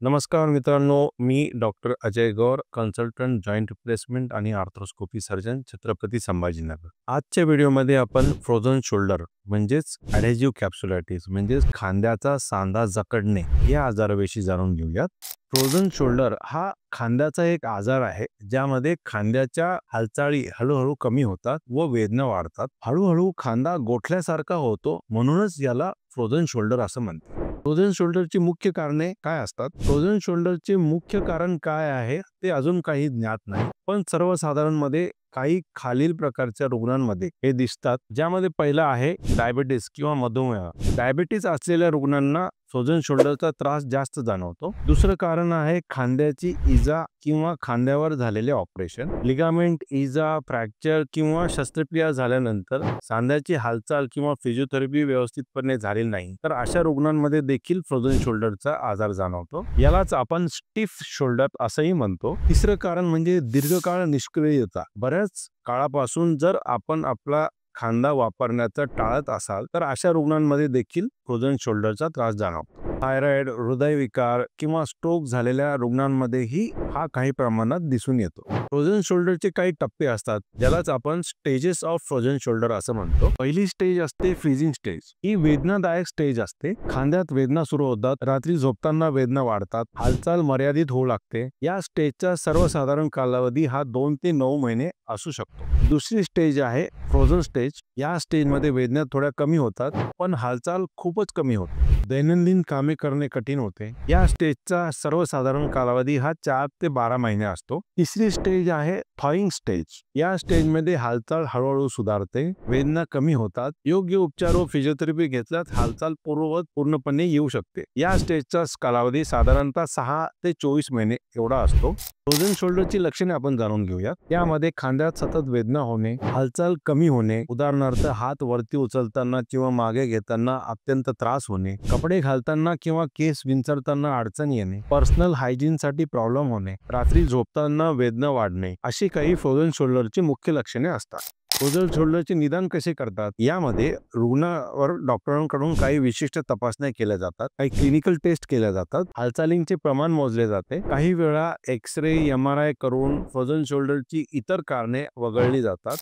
नमस्कार मित्रांनो, मी डॉक्टर अजय गौर, consultant joint replacement आणि आर्थ्रोस्कोपी सर्जन, छत्रपती संभाजीनगर। आजच्या व्हिडिओमध्ये आपण फ्रोझन शोल्डर म्हणजेच ॲडेजिव्ह कॅप्सुलायटिस म्हणजेच खांद्याचा सांधा जखडणे या आजाराविषयी जाणून घेऊयात। फ्रोझन शोल्डर हा खांद्याचा एक आजार आहे ज्यामध्ये खांद्याच्या हालचाली हळूहळू कमी होतात व वेदना वाढतात। हळूहळू खांदा गोठल्यासारखा होतो, म्हणूनच याला फ्रोझन शोल्डर असं म्हणतात। फ्रोझन शोल्डरची मुख्य कारणे काय असतात? फ्रोझन शोल्डरचे मुख्य कारण काय आहे ते अजून काही ज्ञात नाही, पण सर्वसाधारणमध्ये काही खालील प्रकारच्या रुग्णांमध्ये हे दिसतात, ज्यामध्ये पहिला आहे डायबिटीस किंवा मधुमेह। डायबिटीस असलेल्या रुग्णांना फ्रोझन शोल्डरचा त्रास जास्त जाणवतो। दुसरं कारण आहे खांद्याची इजा किंवा खांद्यावर झालेले ऑपरेशन, लिगामेंट इजा, फ्रॅक्चर किंवा शस्त्रक्रिया झाल्यानंतर सांध्याची हालचाल किंवा फिजिओथेरपी व्यवस्थितपणे झाली नाही, तर अशा रुग्णांमध्ये देखील फ्रोझन शोल्डरचा आजार जाणवतो। यालाच आपण स्टिफ शोल्डर असंही म्हणतो। तिसरं कारण म्हणजे दीर्घकाळ निष्क्रियता। बऱ्याच काळापासून जर आपण आपला खांदा वापरण्याचा टाळत असाल तर अशा रुग्णांमध्ये देखील फ्रोझन शोल्डरचा त्रास जाणवतो। थायरॉइड, हृदयविकार किंवा स्ट्रोक झालेल्या रुग्णांमध्येही हा काही प्रमाणात दिसून येतो। फ्रोझन शोल्डरचे काही टप्पे असतात, ज्यालाच आपण स्टेजेस ऑफ फ्रोझन शोल्डर असं म्हणतो। पहिली स्टेज असते फ्रीजिंग स्टेज। ही वेदनादायक स्टेज असते। खांद्यात वेदना सुरू होतात, रात्री झोपताना वेदना वाढतात, हालचाल मर्यादित होऊ लागते। या स्टेजचा सर्वसाधारण कालावधी हा 2 ते 9 महिने असू शकतो। दुसरी स्टेज आहे फ्रोझन स्टेज। या स्टेजमध्ये वेदना थोड्या कमी होतात, पण हालचाल खूपच कमी होते। दैनंदिन कामे करणे कठीण होते। या स्टेजचा सर्वसाधारण कालावधी हा 4 ते 12 महिने असतो। तिसरी स्टेज आहे थॉइंग स्टेज। या स्टेजमध्ये हालचाल हळूहळू सुधारते, वेदना कमी होतात, योग्य उपचार व फिजिओथेरपी घेतल्यास हालचाल पूर्णपणे येऊ शकते। या स्टेजचा कालावधी साधारणतः 6 ते 24 महिने एवढा असतो। फ्रोझन शोल्डरची लक्षणे आपण जाणून घेऊया। यामध्ये खांद्यात सतत वेदना होणे, हालचाल कमी होणे, उदाहरणार्थ हात वरती उचलताना किंवा मागे घेताना अत्यंत त्रास होणे, कपडे घालताना किंवा केस विंचरताना अडचण येणे, पर्सनल हायजीनसाठी प्रॉब्लेम होणे, रात्री झोपताना वेदना वाढणे, अशी काही फ्रोझन शोल्डरची मुख्य लक्षणे असतात। फ्रोझन शोल्डरचे निदान कसे करतात? यामध्ये रुग्णावर डॉक्टरांकडून काही विशिष्ट तपासण्या केल्या जातात, काही क्लिनिकल टेस्ट केल्या जातात, हालचालींचे प्रमाण मोजले जाते, काही वेळा एक्स-रे, MRI करून फ्रोझन शोल्डरची इतर कारणे वगळली जातात।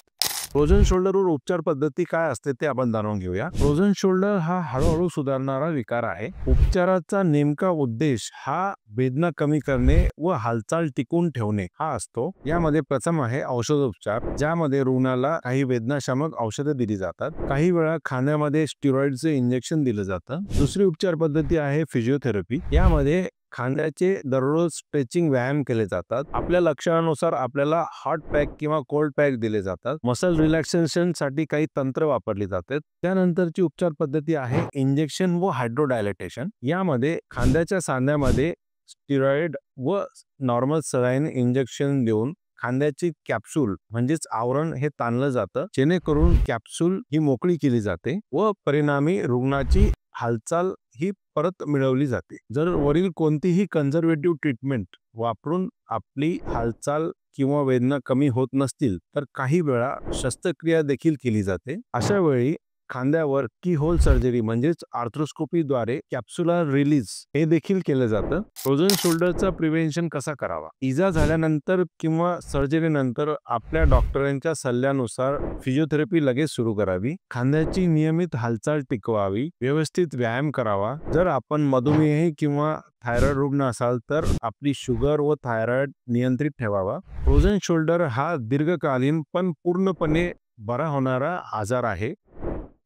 फ्रोझन शोल्डरवर उपचार पद्धती काय असते ते आपण जाणून घेऊया। फ्रोझन शोल्डर हा हळूहळू सुधारणारा विकार आहे। उपचाराचा नेमका उद्देश हा वेदना कमी करणे व हालचाल टिकून ठेवणे हा असतो। यामध्ये प्रथम आहे औषधोपचार, ज्यामध्ये रुग्णाला काही वेदनाशामक औषधे दिली जातात, काही वेळा खांद्यामध्ये स्टेरॉइडचे इंजेक्शन दिलं जातं। दुसरी उपचार पद्धती आहे फिजिओथेरपी। यामध्ये खांद्याचे दररोज स्ट्रेचिंग व्यायाम केले जातात। आपल्या लक्षणानुसार आपल्याला हॉट पॅक किंवा कोल्ड पॅक दिले जातात। मसल रिलॅक्सेशन साठी काही तंत्र वापरली जातात। त्यानंतरची उपचार पद्धती आहे इंजेक्शन व हायड्रोडायलेटेशन। यामध्ये खांद्याच्या सांध्यामध्ये स्टेरॉइड व नॉर्मल सलाईन इंजेक्शन देऊन खांद्याची कॅप्सूल म्हणजेच आवरण हे ताणलं जातं, जेणेकरून कॅप्सूल ही मोकळी केली जाते व परिणामी रुग्णाची हालचाल ही परत मिळवली जाते। जर वरील कोणतीही कन्झर्वेटिव्ह ट्रीटमेंट वापरून आपली हालचाल किंवा वेदना कमी होत नसतील तर काही वेळा शस्त्रक्रिया देखील केली जाते। अशा वेळी खांद्यावर कीहोल सर्जरी म्हणजेच आर्थ्रोस्कोपीद्वारे कॅप्सुलर रिलीज हे देखील केलं जातं। फ्रोझन शोल्डरचा प्रिव्हेंशन कसा करावा? इजा झाल्यानंतर किंवा सर्जरीनंतर आपल्या डॉक्टरांच्या सल्ल्यानुसार फिजिओथेरपी लगेच सुरू करावी, खांद्याची नियमित हालचाल टिकवावी, व्यवस्थित व्यायाम करावा। जर आपण मधुमेही किंवा थायरॉइड रुग्ण असाल तर आपली शुगर व थायरॉइड नियंत्रित ठेवावा। फ्रोझन शोल्डर हा दीर्घकालीन पण पूर्णपणे बरा होणारा आजार आहे।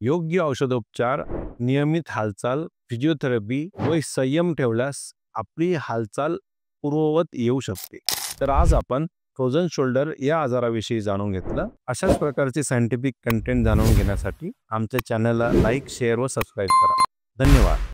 योग्य औषधोपचार, नियमित हालचाल, फिजिओथेरपी व संयम ठेवल्यास आपली हालचाल पूर्ववत येऊ शकते। तर आज आपण फ्रोझन शोल्डर या आजाराविषयी जाणून घेतलं। अशाच प्रकारचे सायंटिफिक कंटेंट जाणून घेण्यासाठी आमच्या चॅनलला लाईक, शेअर व सबस्क्राईब करा। धन्यवाद।